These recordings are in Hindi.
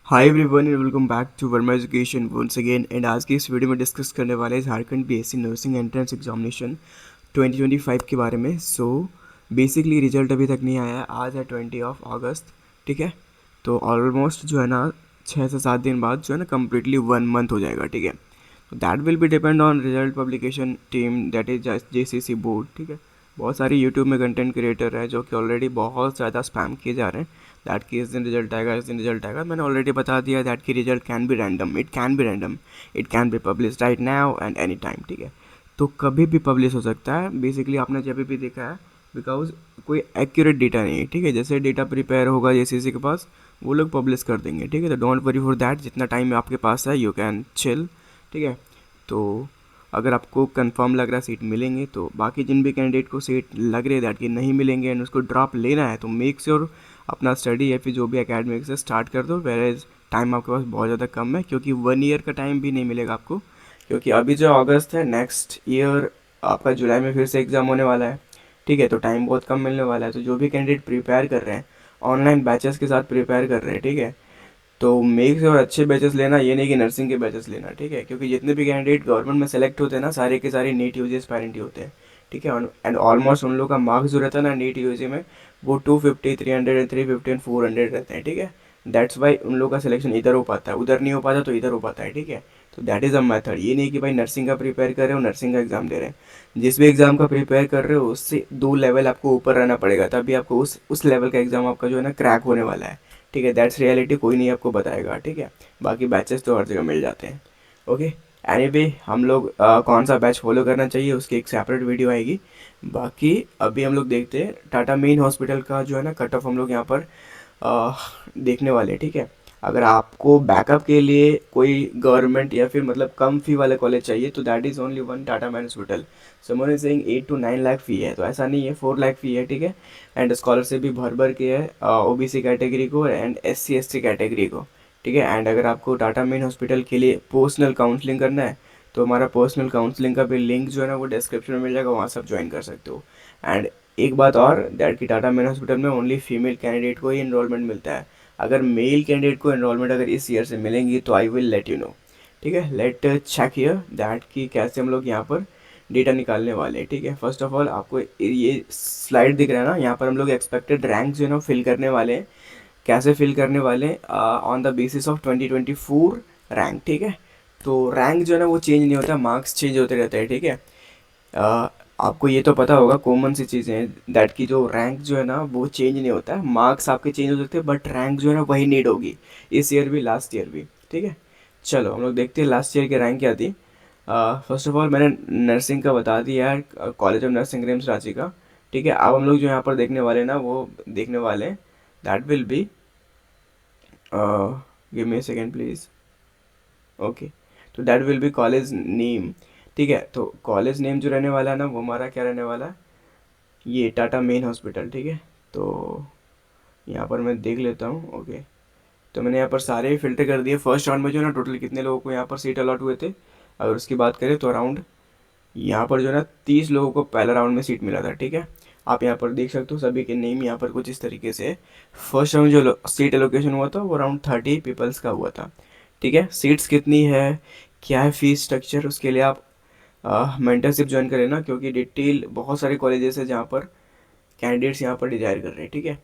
Hi everyone and welcome back to Verma Education once again. And आज की इस वीडियो में डिस्कस करने वाले हैं Jharkhand BSc nursing entrance examination 2025 के बारे में। सो बेसिकली रिजल्ट अभी तक नहीं आया है, आज है 20 अगस्त। ठीक है, तो ऑलमोस्ट जो है ना 6 से 7 दिन बाद जो है ना कम्प्लीटली 1 मंथ हो जाएगा। ठीक है, तो that will B depend on result publication team, that is JCC board. ठीक है, बहुत सारी यूट्यूब में कंटेंट क्रिएटर है जो कि ऑलरेडी बहुत ज़्यादा स्पैम किए जा रहे हैं दैट कि इस दिन रिजल्ट आएगा, इस दिन रिजल्ट आएगा। मैंने ऑलरेडी बता दिया दैट की result can be random, it can be random, it can be publish right now and any time. ठीक है, तो कभी भी पब्लिश हो सकता है। बेसिकली आपने जब भी देखा है, बिकॉज कोई एक्यूरेट डेटा नहीं है। ठीक है, जैसे डेटा प्रिपेयर होगा जेसीसी के पास, वो लोग पब्लिश कर देंगे। ठीक है, तो डोंट वरी फॉर दैट, जितना टाइम आपके पास है यू कैन चिल। ठीक है, तो अगर आपको कंफर्म लग रहा है सीट मिलेंगे, तो बाकी जिन भी कैंडिडेट को सीट लग रही है दैट कि नहीं मिलेंगे एंड उसको ड्रॉप लेना है, तो मेक श्योर अपना स्टडी या फिर जो भी एकेडमिक से स्टार्ट कर दो। वेर एज टाइम आपके पास बहुत ज़्यादा कम है, क्योंकि 1 ईयर का टाइम भी नहीं मिलेगा आपको, क्योंकि अभी जो अगस्त है, नेक्स्ट ईयर आपका जुलाई में फिर से एग्ज़ाम होने वाला है। ठीक है, तो टाइम बहुत कम मिलने वाला है। तो जो भी कैंडिडेट प्रिपेयर कर रहे हैं, ऑनलाइन बैचेस के साथ प्रिपेयर कर रहे हैं, ठीक है, तो मेक श्योर अच्छे बैचेस लेना, ये नहीं कि नर्सिंग के बैचेस लेना। ठीक है, क्योंकि जितने भी कैंडिडेट गवर्नमेंट में सेलेक्ट होते हैं ना, सारे के सारे नीट यूजी एस्पायरेंट ही होते हैं। ठीक है, एंड ऑलमोस्ट उन लोगों का मार्क्स जो रहता है ना नीट यूजी में, वो 250, 300 एंड 350 एंड 400 रहते हैं। ठीक है, दैट्स वाई उन लोगों का सिलेक्शन इधर हो पाता है, उधर नहीं हो पाता तो इधर हो पाता है। ठीक है, तो दैट इज़ अ मेथड। ये नहीं कि भाई नर्सिंग का प्रिपेयर कर रहे हो, नर्सिंग का एग्जाम दे रहे हैं। जिस भी एग्जाम का प्रिपेयर कर रहे हो उससे 2 लेवल आपको ऊपर रहना पड़ेगा, तभी आपको उस लेवल का एग्जाम आपका जो है ना क्रैक होने वाला है। ठीक है, दैट्स रियलिटी, कोई नहीं आपको बताएगा। ठीक है, बाकी बैचेस तो हर जगह मिल जाते हैं। ओके, एनीवे हम लोग कौन सा बैच फॉलो करना चाहिए उसकी एक सेपरेट वीडियो आएगी। बाकी अभी हम लोग देखते हैं टाटा मेन हॉस्पिटल का जो है ना कट ऑफ हम लोग यहाँ पर देखने वाले हैं। ठीक है, अगर आपको बैकअप के लिए कोई गवर्नमेंट या फिर मतलब कम फी वाले कॉलेज चाहिए, तो that is only one Tata main hospital. Someone is saying 8 to 9 lakh fee है, तो ऐसा नहीं है, 4 लाख फ़ी है। ठीक है, एंड स्कॉलरशिप भी भर भर के है ओबीसी कैटेगरी को एंड एससी एसटी कैटेगरी को। ठीक है, एंड अगर आपको टाटा मेन हॉस्पिटल के लिए पर्सनल काउंसलिंग करना है, तो हमारा पर्सनल काउंसलिंग का भी लिंक जो है ना वो डिस्क्रिप्शन में मिल जाएगा, वहाँ सब ज्वाइन कर सकते हो। एंड एक बात और, दैट की टाटा मेन हॉस्पिटल में ओनली फीमेल कैंडिडेट को ही इनरोलमेंट मिलता है। अगर मेल कैंडिडेट को इनरोलमेंट अगर इस ईयर से मिलेंगी तो I will let you know. ठीक है, लेट चेक हियर दैट कि कैसे हम लोग यहाँ पर डेटा निकालने वाले हैं। ठीक है, फर्स्ट ऑफ ऑल आपको ये स्लाइड दिख रहा है ना, यहाँ पर हम लोग एक्सपेक्टेड रैंक जो है ना फिल करने वाले हैं। कैसे फिल करने वाले हैं? On the basis of 2024 rank. ठीक है, तो रैंक जो है ना वो चेंज नहीं होता, मार्क्स चेंज होते रहते हैं। ठीक है, अ, आपको ये तो पता होगा, कॉमन सी चीज़ें हैं दैट की जो रैंक जो है ना वो चेंज नहीं होता है। मार्क्स आपके चेंज हो सकते हैं बट रैंक जो है ना वही नीड होगी, इस ईयर भी लास्ट ईयर भी। ठीक है, चलो हम लोग देखते हैं लास्ट ईयर की रैंक क्या थी। फर्स्ट ऑफ ऑल मैंने नर्सिंग का बता दिया है, college of nursing RIMS Ranchi का। ठीक है, अब हम लोग जो यहाँ पर देखने वाले हैं ना वो देखने वाले हैं that will be, give me a second please. Okay, तो that will be college name. ठीक है, तो कॉलेज नेम जो रहने वाला है ना वो हमारा क्या रहने वाला है, ये टाटा मेन हॉस्पिटल। ठीक है, तो यहाँ पर मैं देख लेता हूँ। ओके, तो मैंने यहाँ पर सारे ही फिल्टर कर दिए। फर्स्ट राउंड में जो है ना टोटल कितने लोगों को यहाँ पर सीट अलॉट हुए थे, अगर उसकी बात करें तो अराउंड यहाँ पर जो है ना 30 लोगों को पहला राउंड में सीट मिला था। ठीक है, आप यहाँ पर देख सकते हो सभी के नेम यहाँ पर कुछ इस तरीके से। फर्स्ट राउंड जो सीट एलोकेशन हुआ था वो अराउंड 30 पीपल्स का हुआ था। ठीक है, सीट्स कितनी है, क्या है फीस स्ट्रक्चर, उसके लिए आप मेंटरशिप ज्वाइन करें ना, क्योंकि डिटेल बहुत सारे कॉलेजेस है जहाँ पर कैंडिडेट्स यहाँ पर डिजायर कर रहे हैं। ठीक है,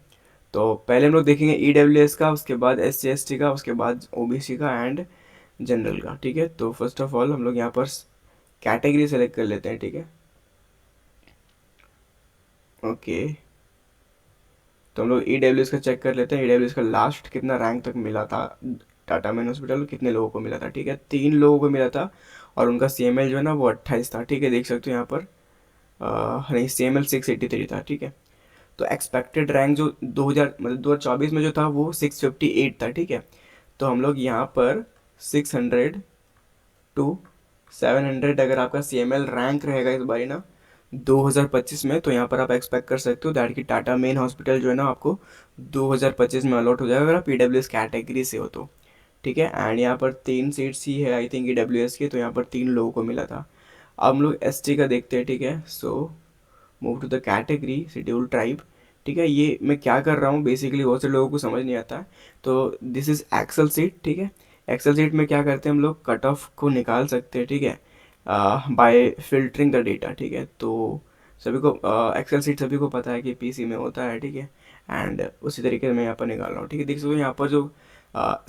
तो पहले हम लोग देखेंगे ईडब्ल्यूएस का, उसके बाद एस सी एस टी का, उसके बाद ओबीसी का एंड जनरल का। ठीक है, तो फर्स्ट ऑफ ऑल हम लोग यहाँ पर कैटेगरी सेलेक्ट कर लेते हैं। ठीक है, ओके, तो हम लोग ई डब्ल्यू एस का चेक कर लेते हैं। ई डब्ल्यू एस का लास्ट कितना रैंक तक मिला था टाटा मेन हॉस्पिटल, कितने लोगों को मिला था। ठीक है, 3 लोगों को मिला था, और उनका सी एम एल जो है ना वो 28 था। ठीक है, देख सकते हो यहाँ पर, नहीं सी एम एल 683 था। ठीक है, तो एक्सपेक्टेड रैंक जो 2000 मतलब 2024 में जो था वो 658 था। ठीक है, तो हम लोग यहाँ पर 600 to 700 अगर आपका सी एम एल रैंक रहेगा इस बारी ना 2025 में, तो यहाँ पर आप एक्सपेक्ट कर सकते हो दैट कि टाटा मेन हॉस्पिटल जो है ना आपको 2025 में अलॉट हो जाएगा, अगर आप ई डब्ल्यू एस कैटेगरी से हो तो। ठीक है, एंड यहाँ पर 3 सीट्स ही है I think E W S की, तो यहाँ पर 3 लोगों को मिला था। अब हम लोग एस टी का देखते हैं। ठीक है, so move to the category schedule tribe. ठीक है। ये मैं क्या कर रहा हूँ बेसिकली बहुत से लोगों को समझ नहीं आता है। तो दिस इज़ एक्सेल सीट, ठीक है। एक्सेल सीट में क्या करते हैं हम लोग, कट ऑफ को निकाल सकते हैं, ठीक है, बाय फिल्टरिंग द डेटा, ठीक है। तो सभी को एक्सेल सीट सभी को पता है कि पीसी में होता है, ठीक है। एंड उसी तरीके से मैं यहाँ पर निकाल रहा हूँ, ठीक है। देख सकते हो यहाँ पर जो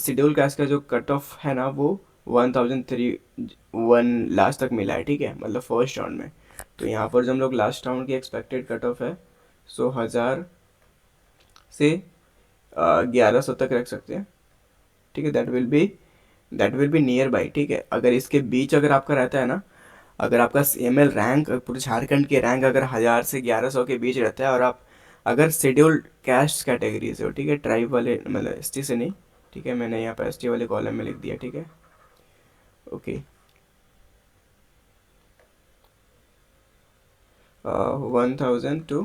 शेड्यूल कास्ट का जो कट ऑफ है ना, वो 1031 लास्ट तक मिला है, ठीक है, मतलब फर्स्ट राउंड में। तो यहाँ पर जो हम लोग लास्ट राउंड की एक्सपेक्टेड कट ऑफ है, सो 1000 से 1100 तक रख सकते हैं, ठीक है। That will be near by, ठीक है। अगर इसके बीच अगर आपका रहता है ना, अगर आपका CML रैंक पूरे झारखंड के रैंक अगर 1000 से 1100 के बीच रहता है, और आप अगर शेड्यूल्ड कैस्ट कैटेगरी से हो, ठीक है, ट्राइब वाले मतलब ST से नहीं, ठीक है, मैंने यहाँ पर ST वाले कॉलम में लिख दिया, ठीक है, ओके। 1000 to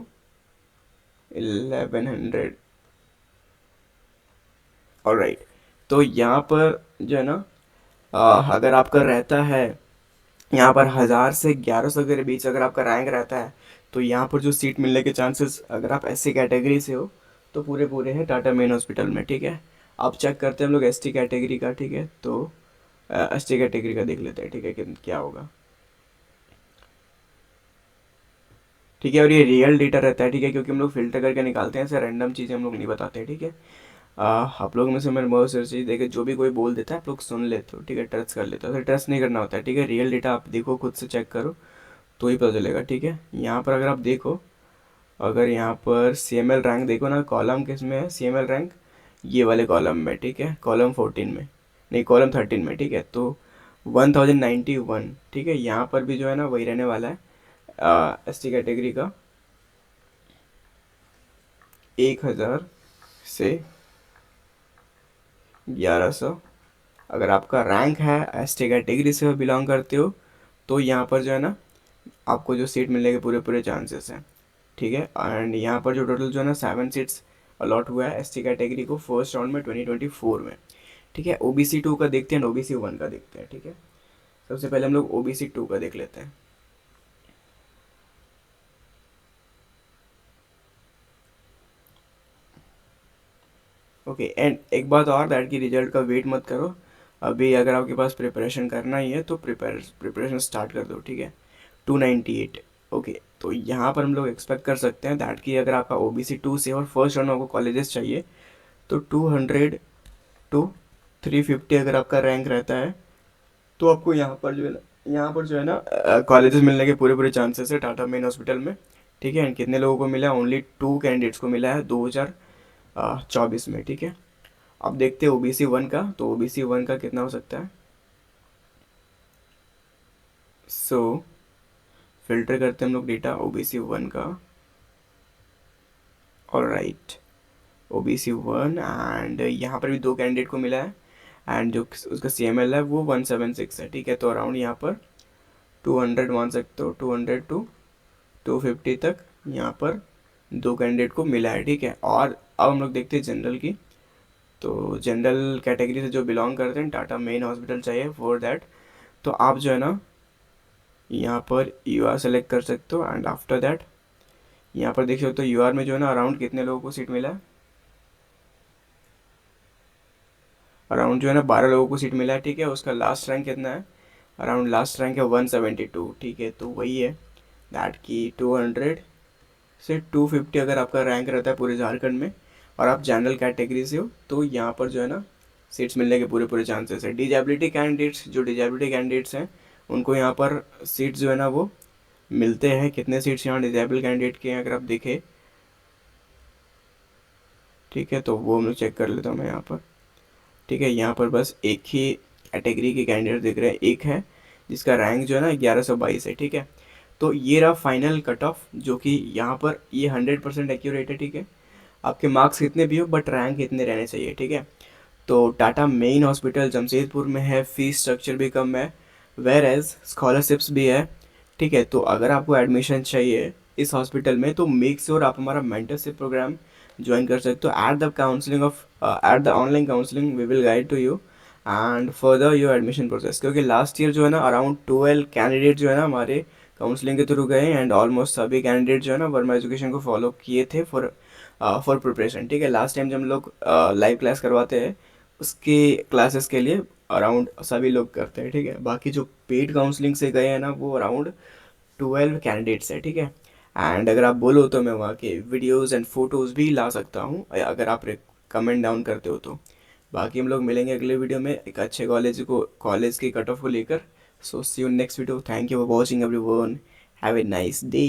1100, alright. तो यहाँ पर जो है ना, अगर आपका रहता है यहाँ पर 1000 से 1100 के बीच अगर आपका रैंक रहता है, तो यहाँ पर जो सीट मिलने के चांसेस, अगर आप SC कैटेगरी से हो तो पूरे पूरे हैं टाटा मेन हॉस्पिटल में, ठीक है। अब चेक करते हैं हम लोग ST कैटेगरी का, ठीक है। तो ST कैटेगरी का देख लेते हैं, ठीक है, कि क्या होगा, ठीक है। और ये रियल डेटा रहता है, ठीक है, क्योंकि हम लोग फिल्टर करके निकालते हैं, ऐसे रैंडम चीज़ें हम लोग नहीं बताते हैं, ठीक है। आप लोग में से मैंने बहुत सारी चीज़ देखे, जो भी कोई बोल देता है आप लोग सुन लेते हो, ठीक है, ट्रस्ट कर लेते हो। तो ट्रस्ट नहीं करना होता है, ठीक है। रियल डेटा आप देखो, खुद से चेक करो तो ही पता चलेगा, ठीक है। यहाँ पर अगर आप देखो, अगर यहाँ पर CML रैंक देखो ना, कॉलम किस में है CML रैंक, ये वाले कॉलम में, ठीक है, कॉलम 14 में, नहीं कॉलम 13 में, ठीक है। तो 1091, ठीक है, यहाँ पर भी जो है ना वही रहने वाला है। ST कैटेगरी का 1000 से 1100, अगर आपका रैंक है ST कैटेगरी से बिलोंग करते हो, तो यहाँ पर जो है ना आपको जो सीट मिलने के पूरे पूरे चांसेस हैं, ठीक है। एंड यहाँ पर जो टोटल जो है ना 7 सीट्स अलॉट हुआ है ST कैटेगरी को फर्स्ट राउंड में 2024 में, ठीक है। OBC 2 का देखते हैं, OBC 1 का देखते हैं, ठीक है। सबसे पहले हम लोग OBC 2 का देख लेते हैं। ओके, एंड एक बात और, दैट की रिजल्ट का वेट मत करो अभी। अगर आपके पास प्रिपरेशन करना ही है तो प्रिपरेशन स्टार्ट कर दो, ठीक है। 298, ओके। तो यहाँ पर हम लोग एक्सपेक्ट कर सकते हैं दैट कि अगर आपका OBC 2 से और फर्स्ट राउंड में आपको कॉलेजेस चाहिए, तो 200 टू 350 अगर आपका रैंक रहता है, तो आपको यहाँ पर जो है ना कॉलेजेस मिलने के पूरे पूरे चांसेस है टाटा मेन हॉस्पिटल में, ठीक है। एंड कितने लोगों को मिला है, ओनली 2 कैंडिडेट्स को मिला है 2024 में, ठीक है। अब देखते हैं OBC 1 का, तो OBC 1 का कितना हो सकता है। सो फिल्टर करते हैं हम लोग डेटा OBC 1 का, ऑलराइट। OBC 1, एंड यहाँ पर भी 2 कैंडिडेट को मिला है, एंड जो उसका CML है वो 176 है, ठीक है। तो अराउंड यहाँ पर 200 मान सकते हो, 200 टू 250 तक यहाँ पर 2 कैंडिडेट को मिला है, ठीक है। और अब हम लोग देखते हैं जनरल की। तो जनरल कैटेगरी से जो बिलोंग करते हैं, टाटा मेन हॉस्पिटल चाहिए फॉर दैट, तो आप जो है ना यहाँ पर UR सेलेक्ट कर सकते हो। एंड आफ्टर दैट यहाँ पर देख सकते हो UR में जो है ना अराउंड कितने लोगों को सीट मिला है, अराउंड जो है ना 12 लोगों को सीट मिला है, ठीक है। उसका लास्ट रैंक कितना है, अराउंड लास्ट रैंक है 172, ठीक है। तो वही है दैट की 200 से 250 अगर आपका रैंक रहता है पूरे झारखंड में, और आप जनरल कैटेगरी से हो, तो यहाँ पर जो है ना सीट्स मिलने के पूरे पूरे चांसेस है। डिजेबिलिटी कैंडिडेट्स, जो डिजेबिलिटी कैंडिडेट्स हैं, उनको यहाँ पर सीट्स जो है ना वो मिलते हैं। कितने सीट्स यहाँ डिजेबल कैंडिडेट के हैं अगर आप देखें, ठीक है, तो वो हम लोग चेक कर लेता हूँ मैं यहाँ पर, ठीक है। यहाँ पर बस एक ही कैटेगरी के कैंडिडेट दिख रहे हैं, एक है जिसका रैंक जो है ना 1122 है, ठीक है। तो ये रहा फाइनल कट ऑफ, जो कि यहाँ पर ये 100% एक्यूरेट है, ठीक है। आपके मार्क्स कितने भी हो बट रैंक इतने रहने चाहिए, ठीक है। तो टाटा मेन हॉस्पिटल जमशेदपुर में है, फीस स्ट्रक्चर भी कम है, वेर एज स्कॉलरशिप्स भी है, ठीक है। तो अगर आपको एडमिशन चाहिए इस हॉस्पिटल में, तो मेक श्योर आप हमारा मेंटरशिप प्रोग्राम ज्वाइन कर सकते हो। At the online counselling we will guide to you and further your admission process, क्योंकि लास्ट ईयर जो है ना अराउंड 12 कैंडिडेट जो है ना हमारे काउंसलिंग के थ्रू गए, एंड ऑलमोस्ट सभी कैंडिडेट जो है ना वर्मा एजुकेशन को फॉलो किए थे फॉर फॉर प्रिपरेशन, ठीक है। लास्ट टाइम जब हम लोग लाइव क्लास करवाते हैं उसके क्लासेस के लिए अराउंड सभी लोग करते हैं, ठीक है। बाकी जो पेड काउंसलिंग से गए हैं ना वो अराउंड 12 कैंडिडेट्स है, ठीक है। एंड अगर आप बोलो तो मैं वहाँ के वीडियोज़ एंड फोटोज़ भी ला सकता हूँ अगर आप कमेंट डाउन करते हो तो। बाकी हम लोग मिलेंगे अगले वीडियो में एक अच्छे कॉलेज की कट ऑफ को लेकर। So see you next video. Thank you for watching everyone. Have a nice day.